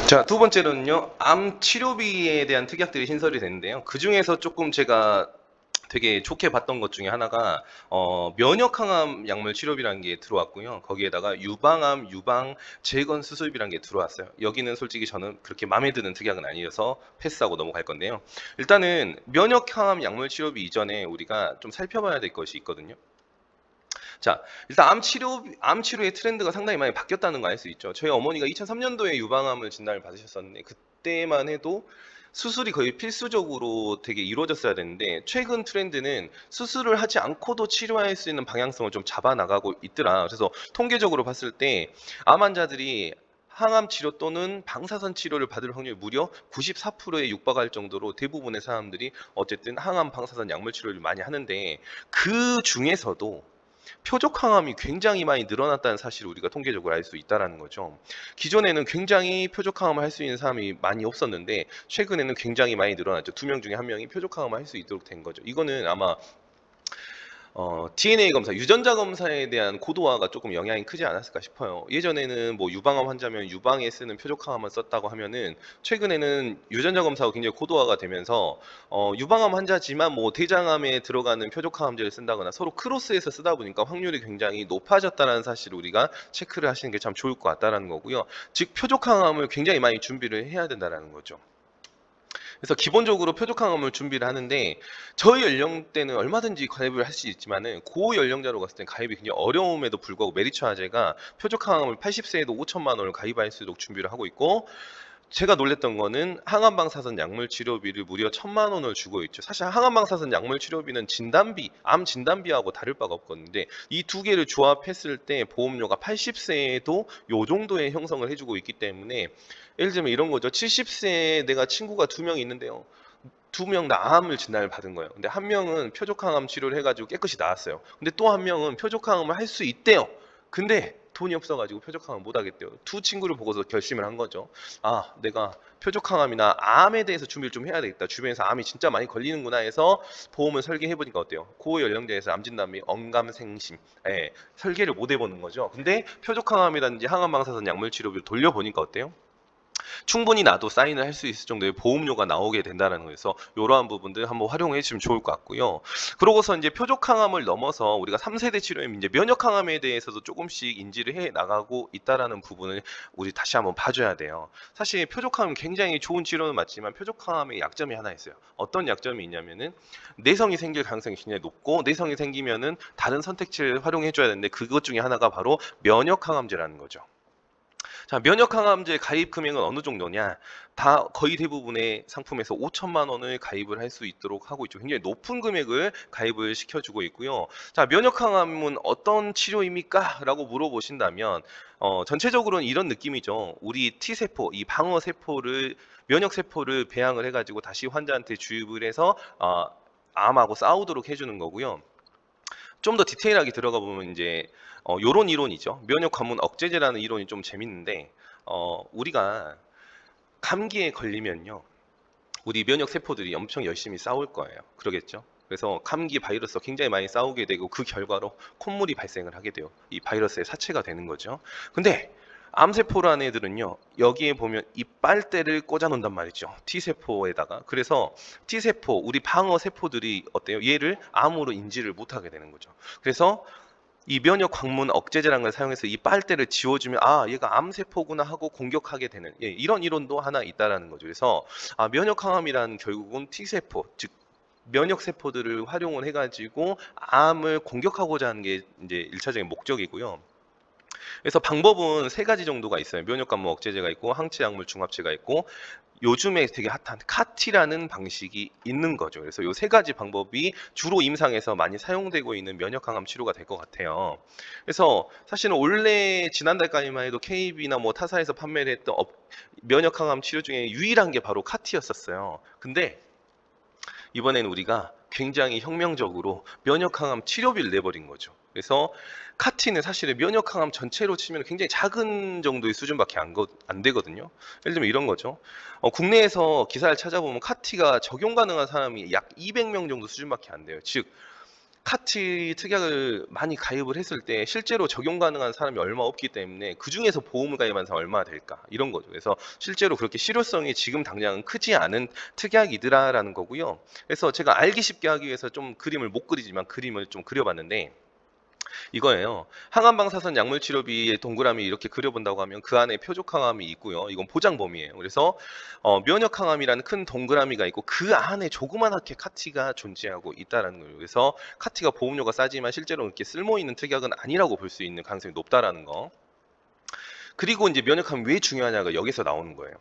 자, 두 번째로는요, 암 치료비에 대한 특약들이 신설이 됐는데요. 그 중에서 조금 제가 되게 좋게 봤던 것 중에 하나가 면역항암 약물 치료비라는 게 들어왔고요. 거기에다가 유방암, 유방 재건 수술비라는 게 들어왔어요. 여기는 솔직히 저는 그렇게 마음에 드는 특약은 아니어서 패스하고 넘어갈 건데요. 일단은 면역항암 약물 치료비 이전에 우리가 좀 살펴봐야 될 것이 있거든요. 자, 일단 암 치료의 트렌드가 상당히 많이 바뀌었다는 거 알 수 있죠. 저희 어머니가 2003년도에 유방암을 진단을 받으셨었는데 그때만 해도 수술이 거의 필수적으로 되게 이루어졌어야 되는데 최근 트렌드는 수술을 하지 않고도 치료할 수 있는 방향성을 좀 잡아 나가고 있더라. 그래서 통계적으로 봤을 때 암 환자들이 항암 치료 또는 방사선 치료를 받을 확률이 무려 94%에 육박할 정도로 대부분의 사람들이 어쨌든 항암 방사선 약물 치료를 많이 하는데 그 중에서도 표적 항암이 굉장히 많이 늘어났다는 사실을 우리가 통계적으로 알 수 있다라는 거죠. 기존에는 굉장히 표적 항암을 할 수 있는 사람이 많이 없었는데 최근에는 굉장히 많이 늘어났죠. 두 명 중에 한 명이 표적 항암을 할 수 있도록 된 거죠. 이거는 아마 DNA 검사, 유전자 검사에 대한 고도화가 조금 영향이 크지 않았을까 싶어요. 예전에는 뭐 유방암 환자면 유방에 쓰는 표적항암을 썼다고 하면은 최근에는 유전자 검사가 굉장히 고도화가 되면서 유방암 환자지만 뭐 대장암에 들어가는 표적항암제를 쓴다거나 서로 크로스해서 쓰다 보니까 확률이 굉장히 높아졌다는 사실을 우리가 체크를 하시는 게 참 좋을 것 같다라는 거고요. 즉 표적항암을 굉장히 많이 준비를 해야 된다라는 거죠. 그래서 기본적으로 표적항암을 준비를 하는데 저희 연령대는 얼마든지 가입을 할 수 있지만은 고연령자로 갔을 때 가입이 굉장히 어려움에도 불구하고 메리츠 화재가 표적항암을 80세에도 5천만 원을 가입할 수 있도록 준비를 하고 있고 제가 놀랬던 거는 항암방사선 약물 치료비를 무려 1,000만 원을 주고 있죠. 사실 항암방사선 약물 치료비는 진단비, 암 진단비하고 다를 바가 없거든요. 이 두 개를 조합했을 때 보험료가 80세에도 요 정도의 형성을 해주고 있기 때문에 예를 들면 이런 거죠. 70세에 내가 친구가 두 명 있는데요. 두 명 다 암을 진단을 받은 거예요. 근데 한 명은 표적항암 치료를 해가지고 깨끗이 나았어요. 근데 또 한 명은 표적항암을 할 수 있대요. 근데 돈이 없어가지고 표적항암 못 하겠대요. 두 친구를 보고서 결심을 한 거죠. 아, 내가 표적항암이나 암에 대해서 준비를 좀 해야 되겠다. 주변에서 암이 진짜 많이 걸리는구나 해서 보험을 설계해보니까 어때요? 고연령대에서 암 진단비 언감생심. 예, 설계를 못 해보는 거죠. 근데 표적항암이라든지 항암방사선 약물 치료비를 돌려보니까 어때요? 충분히 나도 사인을 할 수 있을 정도의 보험료가 나오게 된다는 거에서 이러한 부분들 한번 활용해 주시면 좋을 것 같고요. 그러고서 이제 표적 항암을 넘어서 우리가 3세대 치료인 이제 면역 항암에 대해서도 조금씩 인지를 해 나가고 있다라는 부분을 우리 다시 한번 봐줘야 돼요. 사실 표적 항암 굉장히 좋은 치료는 맞지만 표적 항암의 약점이 하나 있어요. 어떤 약점이 있냐면은 내성이 생길 가능성이 굉장히 높고 내성이 생기면은 다른 선택지를 활용해 줘야 되는데 그것 중에 하나가 바로 면역 항암제라는 거죠. 자, 면역항암제 가입 금액은 어느 정도냐? 다 거의 대부분의 상품에서 5천만 원을 가입을 할 수 있도록 하고 있죠. 굉장히 높은 금액을 가입을 시켜주고 있고요. 자, 면역항암은 어떤 치료입니까? 라고 물어보신다면 전체적으로는 이런 느낌이죠. 우리 T세포, 이 방어세포를 면역세포를 배양을 해가지고 다시 환자한테 주입을 해서 암하고 싸우도록 해주는 거고요. 좀 더 디테일하게 들어가 보면 이제 요런 이론이죠. 면역 관문 억제제라는 이론이 좀 재밌는데 우리가 감기에 걸리면요. 우리 면역 세포들이 엄청 열심히 싸울 거예요. 그러겠죠? 그래서 감기 바이러스가 굉장히 많이 싸우게 되고 그 결과로 콧물이 발생을 하게 돼요. 이 바이러스의 사체가 되는 거죠. 근데 암세포라는 애들은요. 여기에 보면 이빨대를 꽂아 놓는단 말이죠. T세포에다가. 그래서 T세포, 우리 방어 세포들이 어때요? 얘를 암으로 인지를 못하게 되는 거죠. 그래서 이 면역 광문 억제제라는 걸 사용해서 이 빨대를 지워주면 아 얘가 암세포구나 하고 공격하게 되는 이런 이론도 하나 있다라는 거죠. 그래서 면역 항암이란 결국은 T세포 즉 면역 세포들을 활용을 해가지고 암을 공격하고자 하는 게 이제 일차적인 목적이고요. 그래서 방법은 세 가지 정도가 있어요. 면역감모 억제제가 있고 항체약물 중합제가 있고 요즘에 되게 핫한 카티라는 방식이 있는 거죠. 그래서 이 세 가지 방법이 주로 임상에서 많이 사용되고 있는 면역항암 치료가 될 것 같아요. 그래서 사실은 원래 지난달까지만 해도 KB나 뭐 타사에서 판매를 했던 면역항암 치료 중에 유일한 게 바로 카티였었어요. 근데 이번에는 우리가 굉장히 혁명적으로 면역항암 치료비를 내버린 거죠. 그래서 카티는 사실은 면역항암 전체로 치면 굉장히 작은 정도의 수준밖에 안 되거든요. 예를 들면 이런 거죠. 국내에서 기사를 찾아보면 카티가 적용 가능한 사람이 약 200명 정도 수준밖에 안 돼요. 즉 카티 특약을 많이 가입을 했을 때 실제로 적용 가능한 사람이 얼마 없기 때문에 그중에서 보험을 가입한 사람 얼마나 될까 이런 거죠. 그래서 실제로 그렇게 실효성이 지금 당장은 크지 않은 특약이더라라는 거고요. 그래서 제가 알기 쉽게 하기 위해서 좀 그림을 못 그리지만 그림을 좀 그려봤는데 이거예요. 항암방사선 약물치료비의 동그라미 이렇게 그려본다고 하면 그 안에 표적항암이 있고요. 이건 보장범위예요. 그래서 면역항암이라는 큰 동그라미가 있고 그 안에 조그만하게 카티가 존재하고 있다라는 거예요. 그래서 카티가 보험료가 싸지만 실제로 이렇게 쓸모 있는 특약은 아니라고 볼 수 있는 가능성이 높다라는 거. 그리고 이제 면역항이 왜 중요하냐가 여기서 나오는 거예요.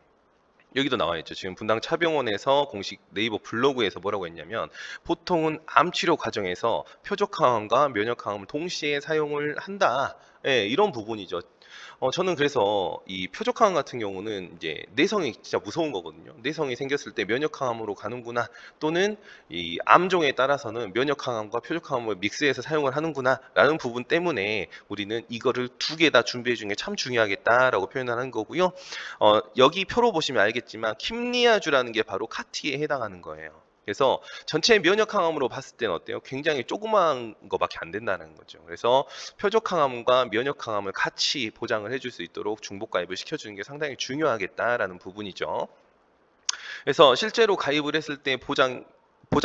여기도 나와 있죠. 지금 분당 차병원에서 공식 네이버 블로그에서 뭐라고 했냐면 보통은 암 치료 과정에서 표적 항암과 면역 항암을 동시에 사용을 한다. 예, 이런 부분이죠. 저는 그래서 이 표적 항암 같은 경우는 이제 내성이 진짜 무서운 거거든요. 내성이 생겼을 때 면역 항암으로 가는구나 또는 이 암종에 따라서는 면역 항암과 표적 항암을 믹스해서 사용을 하는구나라는 부분 때문에 우리는 이거를 두 개 다 준비해 주는 게 참 중요하겠다라고 표현하는 거고요. 여기 표로 보시면 알겠지만 킴리아주라는 게 바로 카티에 해당하는 거예요. 그래서 전체 면역 항암으로 봤을 때는 어때요? 굉장히 조그만 거밖에 안 된다는 거죠. 그래서 표적 항암과 면역 항암을 같이 보장을 해줄 수 있도록 중복 가입을 시켜주는 게 상당히 중요하겠다라는 부분이죠. 그래서 실제로 가입을 했을 때 보장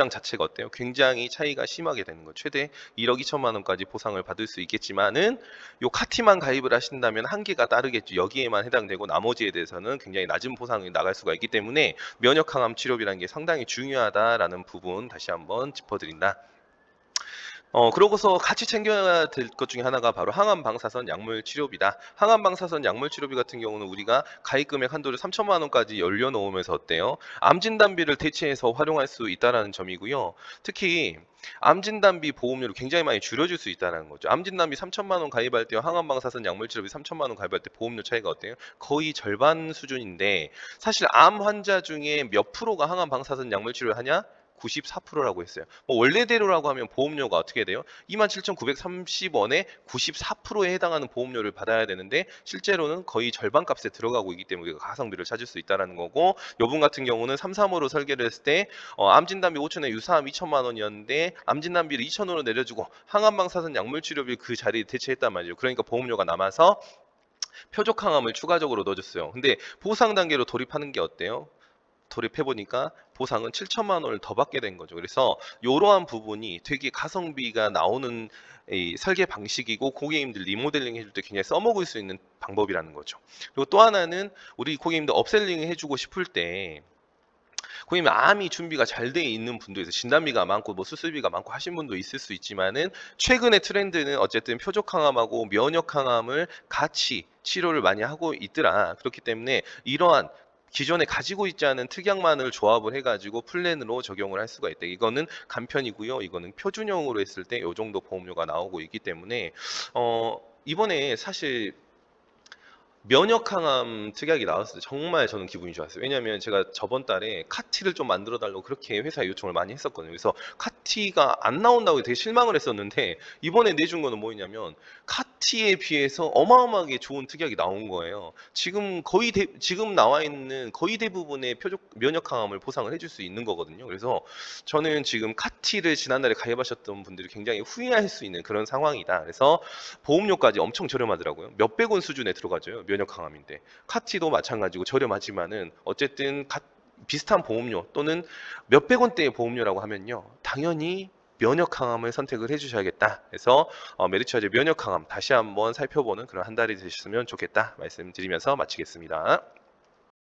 자체가 어때요? 굉장히 차이가 심하게 되는 거죠. 최대 1억 2천만 원까지 보상을 받을 수 있겠지만은 요 카티만 가입을 하신다면 한계가 따르겠죠. 여기에만 해당되고 나머지에 대해서는 굉장히 낮은 보상이 나갈 수가 있기 때문에 면역 항암 치료비라는 게 상당히 중요하다라는 부분 다시 한번 짚어드린다. 그러고서 같이 챙겨야 될 것 중에 하나가 바로 항암 방사선 약물 치료비다. 항암 방사선 약물 치료비 같은 경우는 우리가 가입 금액 한도를 3천만 원까지 열려 놓으면서 어때요? 암 진단비를 대체해서 활용할 수 있다라는 점이고요. 특히 암 진단비 보험료를 굉장히 많이 줄여줄 수 있다는 거죠. 암 진단비 3천만 원 가입할 때와 항암 방사선 약물 치료비 3천만 원 가입할 때 보험료 차이가 어때요? 거의 절반 수준인데 사실 암 환자 중에 몇 프로가 항암 방사선 약물 치료를 하냐? 94%라고 했어요. 뭐 원래대로라고 하면 보험료가 어떻게 돼요? 27,930원에 94%에 해당하는 보험료를 받아야 되는데 실제로는 거의 절반 값에 들어가고 있기 때문에 우리가 가성비를 찾을 수 있다는 거고 요분 같은 경우는 335로 설계를 했을 때 암진단비 5천에 유사암 2천만 원이었는데 암진단비를 2천으로 내려주고 항암방사선 약물치료비 그 자리에 대체했단 말이죠. 그러니까 보험료가 남아서 표적항암을 추가적으로 넣어줬어요. 근데 보상 단계로 돌입하는 게 어때요? 돌입해보니까 보상은 7천만 원을 더 받게 된 거죠. 그래서 이러한 부분이 되게 가성비가 나오는 이 설계 방식이고 고객님들 리모델링 해줄 때 굉장히 써먹을 수 있는 방법이라는 거죠. 그리고 또 하나는 우리 고객님들 업셀링 해주고 싶을 때 고객님 암이 준비가 잘 돼 있는 분도 있어요. 진단비가 많고 뭐 수술비가 많고 하신 분도 있을 수 있지만은 최근의 트렌드는 어쨌든 표적 항암하고 면역 항암을 같이 치료를 많이 하고 있더라. 그렇기 때문에 이러한 기존에 가지고 있지 않은 특약만을 조합을 해가지고 플랜으로 적용을 할 수가 있다. 이거는 간편이고요. 이거는 표준형으로 했을 때 이 정도 보험료가 나오고 있기 때문에 이번에 사실 면역 항암 특약이 나왔을 때 정말 저는 기분이 좋았어요. 왜냐하면 제가 저번 달에 카티를 좀 만들어 달라고 그렇게 회사에 요청을 많이 했었거든요. 그래서 카티가 안 나온다고 되게 실망을 했었는데 이번에 내준 거는 뭐였냐면 카티에 비해서 어마어마하게 좋은 특약이 나온 거예요. 지금 나와 있는 거의 대부분의 표적 면역 항암을 보상을 해줄 수 있는 거거든요. 그래서 저는 지금 카티를 지난달에 가입하셨던 분들이 굉장히 후회할 수 있는 그런 상황이다. 그래서 보험료까지 엄청 저렴하더라고요. 몇백 원 수준에 들어가죠. 면역 항암인데. 카티도 마찬가지고 저렴하지만은 어쨌든 비슷한 보험료 또는 몇백 원대의 보험료라고 하면요. 당연히 면역 항암을 선택을 해주셔야겠다. 그래서 메리츠와의 면역 항암 다시 한번 살펴보는 그런 한 달이 되셨으면 좋겠다 말씀드리면서 마치겠습니다.